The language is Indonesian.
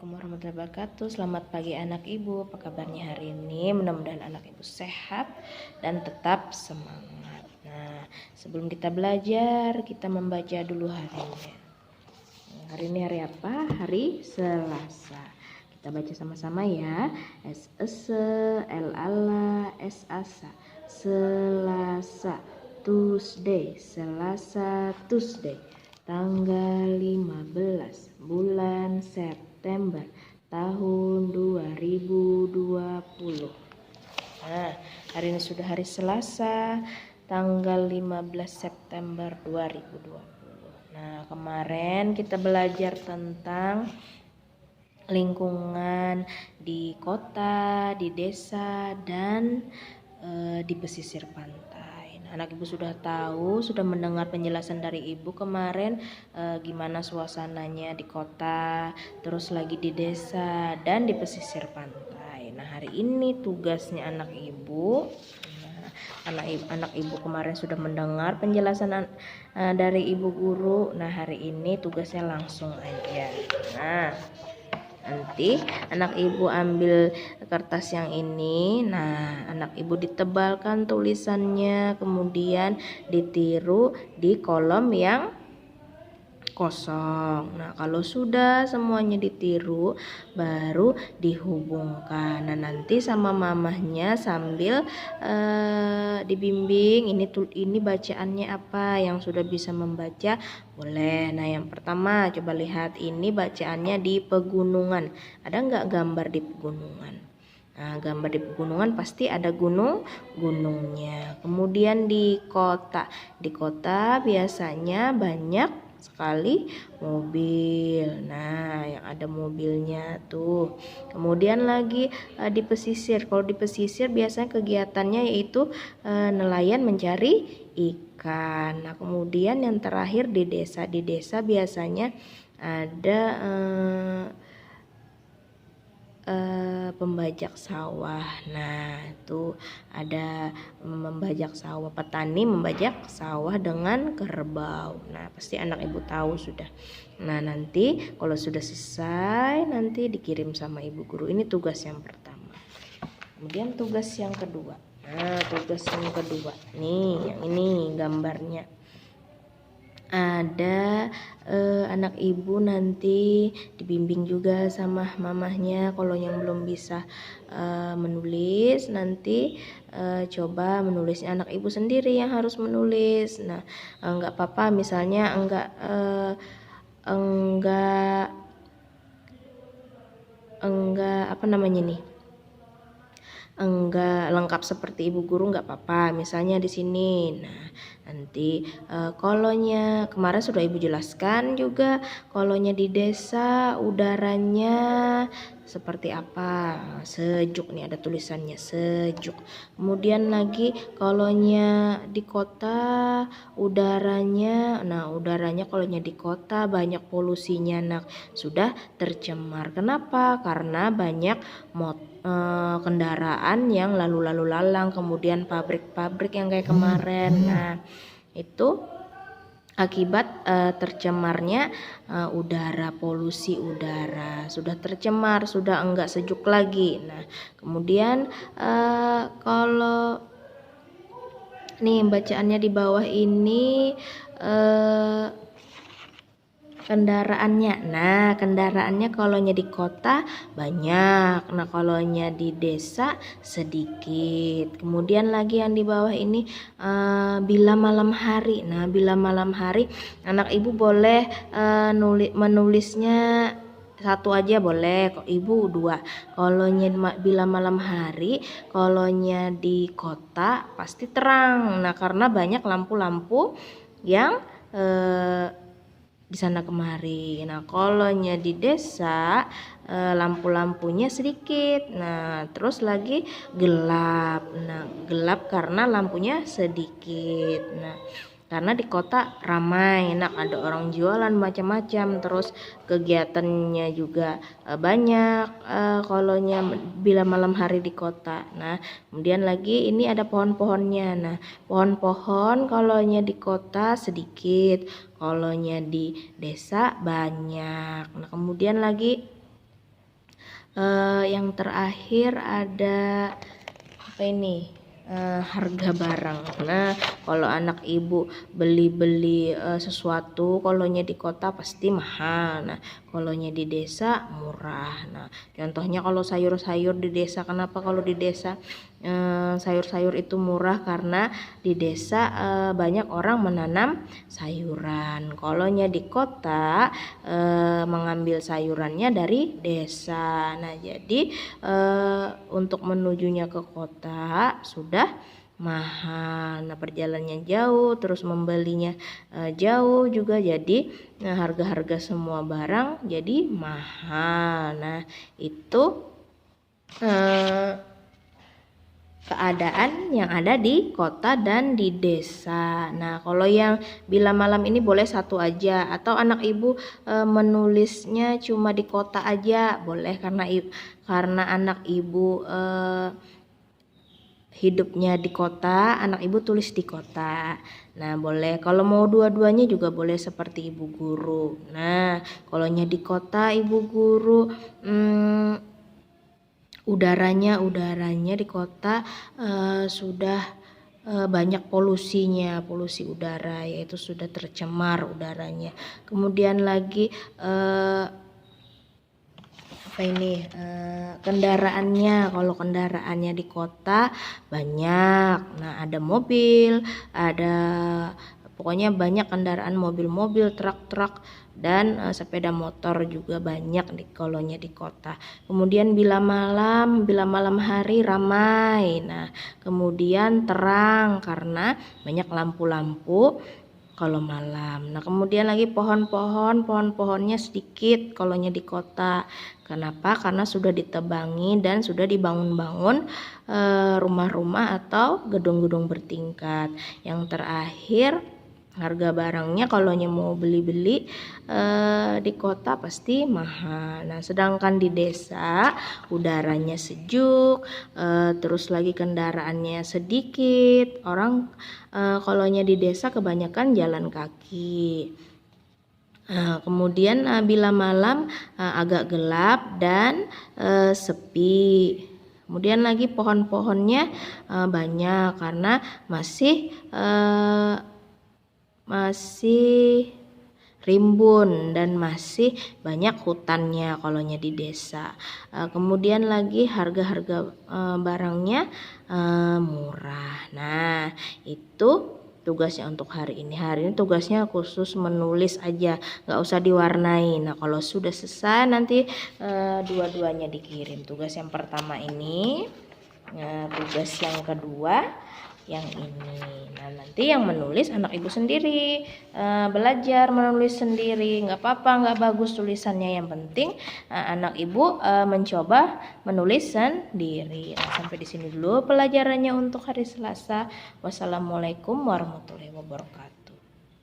Assalamualaikum warahmatullahi wabarakatuh. Selamat pagi anak ibu. Apa kabarnya hari ini? Mudah-mudahan anak ibu sehat dan tetap semangat. Nah, sebelum kita belajar, kita membaca dulu harinya. Hari ini hari apa? Hari Selasa. Kita baca sama-sama ya. S L ala S asa. Selasa, Tuesday, Selasa, Tuesday. Tanggal 15 bulan September tahun 2020. Nah, hari ini sudah hari Selasa, tanggal 15 September 2020. Nah, kemarin kita belajar tentang lingkungan di kota, di desa, dan di pesisir pantai. Anak ibu sudah tahu, sudah mendengar penjelasan dari ibu kemarin gimana suasananya di kota, terus lagi di desa dan di pesisir pantai. Nah, hari ini tugasnya anak ibu. Anak ibu kemarin sudah mendengar penjelasan dari ibu guru. Nah, hari ini tugasnya langsung aja. Nah, nanti anak ibu ambil kertas yang ini. Nah, anak ibu ditebalkan tulisannya, kemudian ditiru di kolom yang kosong. Nah, kalau sudah semuanya ditiru, baru dihubungkan. Nah, nanti sama mamahnya sambil dibimbing. Ini bacaannya apa, yang sudah bisa membaca boleh. Nah, yang pertama coba lihat, ini bacaannya di pegunungan. Ada nggak gambar di pegunungan? Nah, gambar di pegunungan pasti ada gunungnya. Kemudian di kota biasanya banyak sekali mobil. Nah, yang ada mobilnya tuh. Kemudian lagi di pesisir. Kalau di pesisir biasanya kegiatannya yaitu nelayan mencari ikan. Nah, kemudian yang terakhir di desa. Di desa biasanya ada pembajak sawah. Nah, itu ada membajak sawah, petani membajak sawah dengan kerbau. Nah, pasti anak ibu tahu sudah. Nah, nanti kalau sudah selesai nanti dikirim sama ibu guru. Ini tugas yang pertama. Kemudian tugas yang kedua. Nah, tugas yang kedua nih, yang ini gambarnya. Ada anak ibu nanti dibimbing juga sama mamahnya. Kalau yang belum bisa menulis, nanti coba menulisnya anak ibu sendiri yang harus menulis. Nah, enggak apa-apa misalnya enggak apa namanya nih, enggak lengkap seperti ibu guru, enggak apa-apa. Misalnya di sini. Nah, nanti kolonya kemarin sudah ibu jelaskan juga. Kolonya di desa udaranya seperti apa? Sejuk nih, ada tulisannya sejuk. Kemudian lagi kolonya di kota udaranya, nah udaranya kolonya di kota banyak polusinya. Nah, sudah tercemar. Kenapa? Karena banyak kendaraan yang lalu lalang, kemudian pabrik-pabrik yang kayak kemarin. Nah, itu akibat tercemarnya udara, polusi udara, sudah tercemar, sudah enggak sejuk lagi. Nah, kemudian kalau nih bacaannya di bawah ini kendaraannya. Nah, kendaraannya kalonya di kota banyak. Nah, kalonya di desa sedikit. Kemudian lagi yang di bawah ini bila malam hari. Nah, bila malam hari anak ibu boleh menulisnya satu aja boleh, kok ibu dua. Kolonya bila malam hari, kolonya di kota pasti terang. Nah, karena banyak lampu-lampu yang di sana kemari. Nah, kolonya di desa lampu-lampunya sedikit. Nah, terus lagi gelap. Nah, gelap karena lampunya sedikit. Nah, karena di kota ramai, enak, ada orang jualan macam-macam, terus kegiatannya juga banyak kolonya bila malam hari di kota. Nah, kemudian lagi ini ada pohon-pohonnya. Nah, pohon-pohon kolonya di kota sedikit, kolonya di desa banyak. Nah, kemudian lagi Yang terakhir ada apa ini? Harga barang. Nah, kalau anak ibu beli-beli sesuatu, kalonya di kota pasti mahal. Nah, kalonya di desa murah. Nah, contohnya kalau sayur-sayur di desa, kenapa kalau di desa sayur-sayur itu murah? Karena di desa banyak orang menanam sayuran. Kalonya di kota mengambil sayurannya dari desa. Nah, jadi untuk menujunya ke kota sudah mahal. Nah, perjalanannya jauh, terus membelinya jauh juga, jadi harga-harga semua barang jadi mahal. Nah, itu keadaan yang ada di kota dan di desa. Nah, kalau yang bila malam ini boleh satu aja, atau anak ibu menulisnya cuma di kota aja boleh, karena anak ibu hidupnya di kota, anak ibu tulis di kota. Nah, boleh. Kalau mau dua-duanya juga boleh, seperti ibu guru. Nah, kalaunya di kota ibu guru udaranya di kota sudah banyak polusi udara, yaitu sudah tercemar udaranya. Kemudian lagi kendaraannya, kalau kendaraannya di kota banyak. Nah, ada mobil, ada pokoknya banyak kendaraan, mobil-mobil, truk-truk, dan sepeda motor juga banyak kalonya di kota. Kemudian bila malam hari ramai. Nah, kemudian terang karena banyak lampu-lampu kalau malam. Nah, kemudian lagi pohon-pohonnya sedikit kalonya di kota. Kenapa? Karena sudah ditebangi dan sudah dibangun-bangun rumah-rumah atau gedung-gedung bertingkat. Yang terakhir, harga barangnya kalonya mau beli-beli di kota pasti mahal. Nah, sedangkan di desa udaranya sejuk, terus lagi kendaraannya sedikit. Orang kalonya di desa kebanyakan jalan kaki. Kemudian bila malam agak gelap dan sepi. Kemudian lagi pohon-pohonnya banyak karena masih rimbun dan masih banyak hutannya kalonya di desa. Kemudian lagi harga-harga barangnya murah. Nah, itu tugasnya untuk hari ini. Hari ini tugasnya khusus menulis aja, nggak usah diwarnai. Nah, kalau sudah selesai nanti dua-duanya dikirim. Tugas yang pertama ini, tugas yang kedua yang ini. Nah, nanti yang menulis anak ibu sendiri, belajar menulis sendiri. Nggak apa-apa, nggak bagus tulisannya, yang penting anak ibu mencoba menulis sendiri. Nah, sampai di sini dulu pelajarannya untuk hari Selasa. Wassalamualaikum warahmatullahi wabarakatuh.